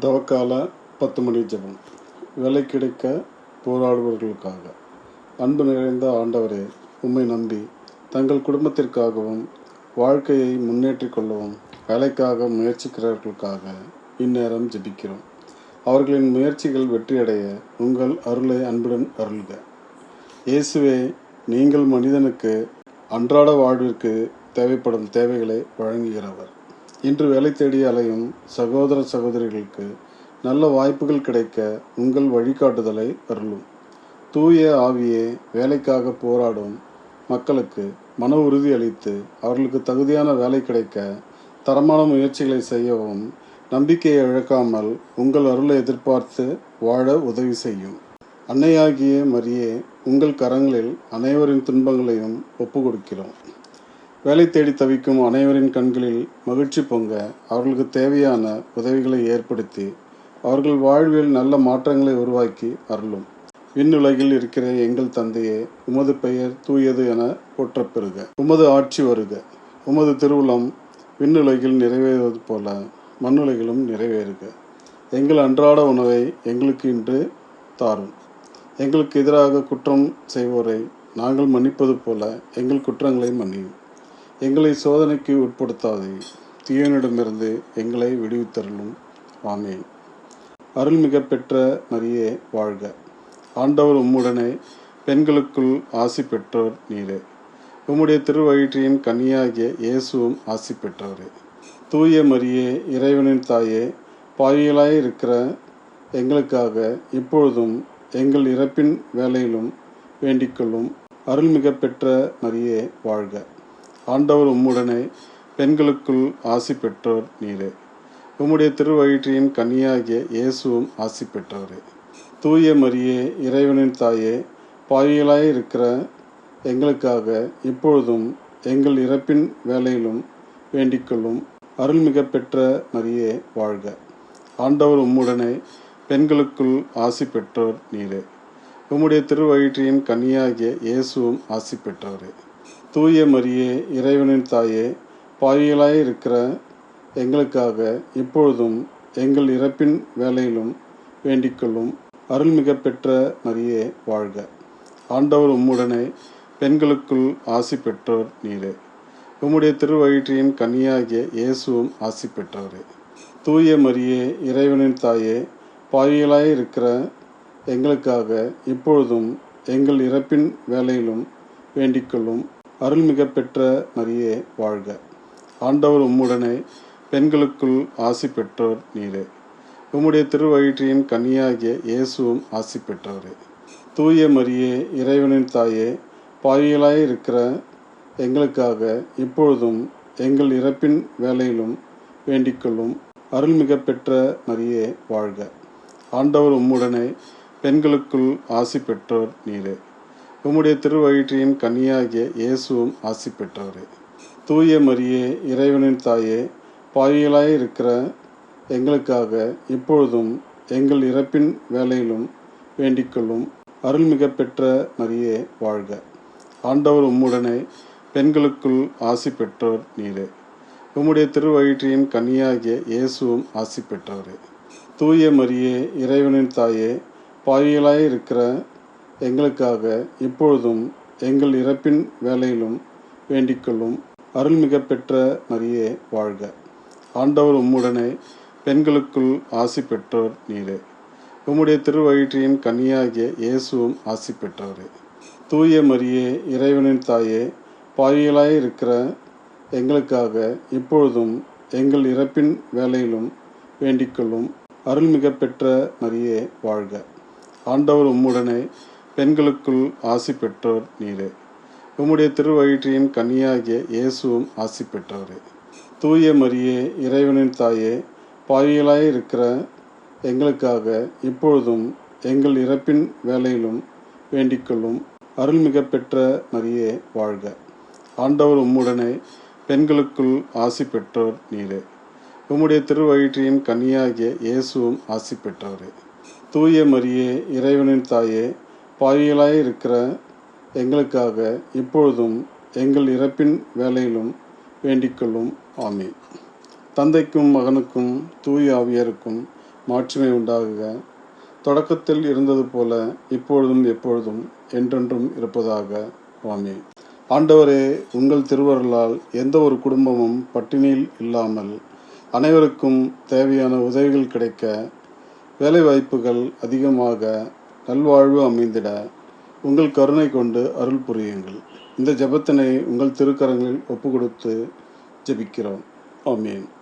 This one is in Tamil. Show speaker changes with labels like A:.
A: தவக்கால 10 மணி ஜெபம். வேலை கிடைக்க போராடுபவர்களுக்காக. அன்பு நிறைந்த ஆண்டவரே, உம்மை நம்பி தங்கள் குடும்பத்திற்காகவும் வாழ்க்கையை முன்னேற்றிக் கொள்ளவும் வேலைக்காக முயற்சிக்கிறவர்களுக்காக இந்நேரம் ஜெபிக்கிறோம். அவர்களின் முயற்சிகள் வெற்றியடைய உங்கள் அருளை அன்புடன் அருள்க. இயேசுவே, நீங்கள் மனிதனுக்கு அன்றாட வாழ்விற்கு தேவைப்படும் தேவைகளை வழங்குகிறவர். இன்று வேலை தேடி அலையும் சகோதர சகோதரிகளுக்கு நல்ல வாய்ப்புகள் கிடைக்க உங்கள் வழிகாட்டுதலை அருளும். தூய ஆவியே, வேலைக்காக போராடும் மக்களுக்கு மன உறுதி அளித்து அவர்களுக்கு தகுதியான வேலை கிடைக்க தரமான முயற்சிகளை செய்யவும் நம்பிக்கையை இழக்காமல் உங்கள் அருளை எதிர்பார்த்து வாழ உதவி செய்யும். அன்னையாகிய மரியே, உங்கள் கரங்களில் அனைவரின் துன்பங்களையும் ஒப்பு கொடுக்கிறோம். வேலை தேடி தவிக்கும் அனைவரின் கண்களில் மகிழ்ச்சி பொங்க அவர்களுக்கு தேவையான உதவிகளை ஏற்படுத்தி அவர்கள் வாழ்வில் நல்ல மாற்றங்களை உருவாக்கி அருளும். விண்ணுலகில் இருக்கிற எங்கள் தந்தையே, உமது பெயர் தூயது என போற்றப்பெறுக. உமது ஆட்சி வருக. உமது திருவுளம் விண்ணுலகில் நிறைவேறுவது போல மண்ணுலகிலும் நிறைவேறுக. எங்கள் அன்றாட உணவை எங்களுக்கு இன்று தாரும். எங்களுக்கு எதிராக குற்றம் செய்வோரை நாங்கள் மன்னிப்பது போல எங்கள் குற்றங்களை மன்னியும். எங்களை சோதனைக்கு உட்படுத்தாதே, தீயனிடமிருந்து எங்களை விடுவித்தருளும். ஆமென். அருள்மிக பெற்ற மரியே வாழ்க. ஆண்டவர் உம்முடனே, பெண்களுக்குள் ஆசி பெற்றோர் நீரே. உம்முடைய திருவயிற்றின் கன்னியாகிய இயேசுவும் ஆசி பெற்றவரே. தூய மரியே, இறைவனின் தாயே, பாவிகளாய் இருக்கிற எங்களுக்காக இப்பொழுதும் எங்கள் இறப்பின் வேளையிலும் வேண்டிக்கொள்ளும். அருள்மிக பெற்ற மரியே வாழ்க. ஆண்டவர் உம்முடனே, பெண்களுக்குள் ஆசி பெற்றோர் நீரே. உம்முடைய திருவயிற்றின் கன்னியாகிய இயேசுவும் ஆசி பெற்றவரே. தூய மரியே, இறைவனின் தாயே, பாவிகளாய் இருக்கிற எங்களுக்காக இப்பொழுதும் எங்கள் இறப்பின் வேளையிலும் வேண்டிக்கொள்ளும். அருள்மிக பெற்ற மரியே வாழ்க. ஆண்டவர் உம்முடனே, பெண்களுக்குள் ஆசி பெற்றோர் நீரே. உம்முடைய திருவயிற்றின் கன்னியாகிய இயேசுவும் ஆசி பெற்றவரே. தூய மரியே, இறைவனின் தாயே, பாவிகளாய் இருக்கிற எங்களுக்காக இப்பொழுதும் எங்கள் இறப்பின் வேளையிலும் வேண்டிக்கொள்ளும். அருள்மிக பெற்ற மரியே வாழ்க. ஆண்டவர் உம்முடனே, பெண்களுக்குள் ஆசி பெற்றோர் நீரே. உம்முடைய திருவயிற்றின் கன்னியாகிய இயேசுவும் ஆசி பெற்றவரே. தூய மரியே, இறைவனின் தாயே, பாவிகளாய் இருக்கிற எங்களுக்காக இப்பொழுதும் எங்கள் இறப்பின் வேளையிலும் வேண்டிக்கொள்ளும். அருள்மிக பெற்ற மரியே வாழ்க. ஆண்டவர் உம்முடனே, பெண்களுக்குள் ஆசி பெற்றோர் நீரே. உம்முடைய திருவயிற்றின் கன்னியாகிய இயேசுவும் ஆசி பெற்றவரே. தூய மரியே, இறைவனின் தாயே, பாவிகளாய் இருக்கிற எங்களுக்காக இப்பொழுதும் எங்கள் இறப்பின் வேளையிலும் வேண்டிக்கொள்ளும். அருள்மிக பெற்ற மரியே வாழ்க. ஆண்டவர் உம்முடனே, பெண்களுக்குள் ஆசி பெற்றோர் நீரே. உம்முடைய திருவயிற்றின் கன்னியாகிய இயேசுவும் ஆசி பெற்றவரே. தூய மரியே, இறைவனின் தாயே, பாவிகளாய் இருக்கிற எங்களுக்காக இப்பொழுதும் எங்கள் இறப்பின் வேளையிலும் வேண்டிக்கொள்ளும். அருள்மிக பெற்ற மரியே வாழ்க. ஆண்டவர் உம்முடனே, பெண்களுக்குள் ஆசி பெற்றோர் நீரே. உம்முடைய திருவயிற்றின் கன்னியாகிய இயேசுவும் ஆசி பெற்றவரே. தூய மரியே, இறைவனின் தாயே, பாவிகளாய் இருக்கிற எங்களுக்காக இப்பொழுதும் எங்கள் இறப்பின் வேளையிலும் வேண்டிக்கொள்ளும். அருள்மிக பெற்ற மரியே வாழ்க. ஆண்டவர் உம்முடனே, பெண்களுக்குள் ஆசி பெற்றோர் நீரே. உம்முடைய திருவயிற்றின் கன்னியாகிய இயேசுவும் ஆசி பெற்றவரே. தூய மரியே, இறைவனின் தாயே, பாவிகளாய் இருக்கிற எங்களுக்காக இப்பொழுதும் எங்கள் இறப்பின் வேளையிலும் வேண்டிக்கொள்ளும். அருள்மிக பெற்ற மரியே வாழ்க. ஆண்டவர் உம்முடனே, பெண்களுக்குள் ஆசி பெற்றோர் நீரே. உம்முடைய திருவயிற்றின் கன்னியாகிய இயேசுவும் ஆசி பெற்றவரே. தூய மரியே, இறைவனின் தாயே, பாவிகளாய் இருக்கிற எங்களுக்காக இப்பொழுதும் எங்கள் இறப்பின் வேளையிலும் வேண்டிக்கொள்ளும். அருள்மிக பெற்ற மரியே வாழ்க. ஆண்டவர் உம்முடனே, பெண்களுக்குள் ஆசி பெற்றோர் நீரே. உம்முடைய திருவயிற்றின் கன்னியாகிய இயேசுவும் ஆசி பெற்றவரே. தூய மரியே, இறைவனின் தாயே, பாவிகளாய் இருக்கிற எங்களுக்காக இப்பொழுதும் எங்கள் இறப்பின் வேளையிலும் வேண்டிக்கொள்ளும். ஆமென். தந்தைக்கும் மகனுக்கும் தூய ஆவியாருக்கும் மாட்சிமை உண்டாகுக. தொடக்கத்தில் இருந்தது போல இப்பொழுதும் எப்பொழுதும் என்றென்றும் இருப்பதாக. ஆமென். ஆண்டவரே, உங்கள் திருவருளால் எந்த ஒரு குடும்பமும் பட்டினியில் இல்லாமல் அனைவருக்கும் தேவையான உதவிகள் கிடைக்க, வேலைவாய்ப்புகள் அதிகமாக, நல்வாழ்வு அமைந்திட உங்கள் கருணை கொண்டு அருள் புரியுங்கள். இந்த ஜெபத்தினை உங்கள் திருக்கரங்களில் ஒப்பு கொடுத்து ஜெபிக்கிறோம். ஆமென்.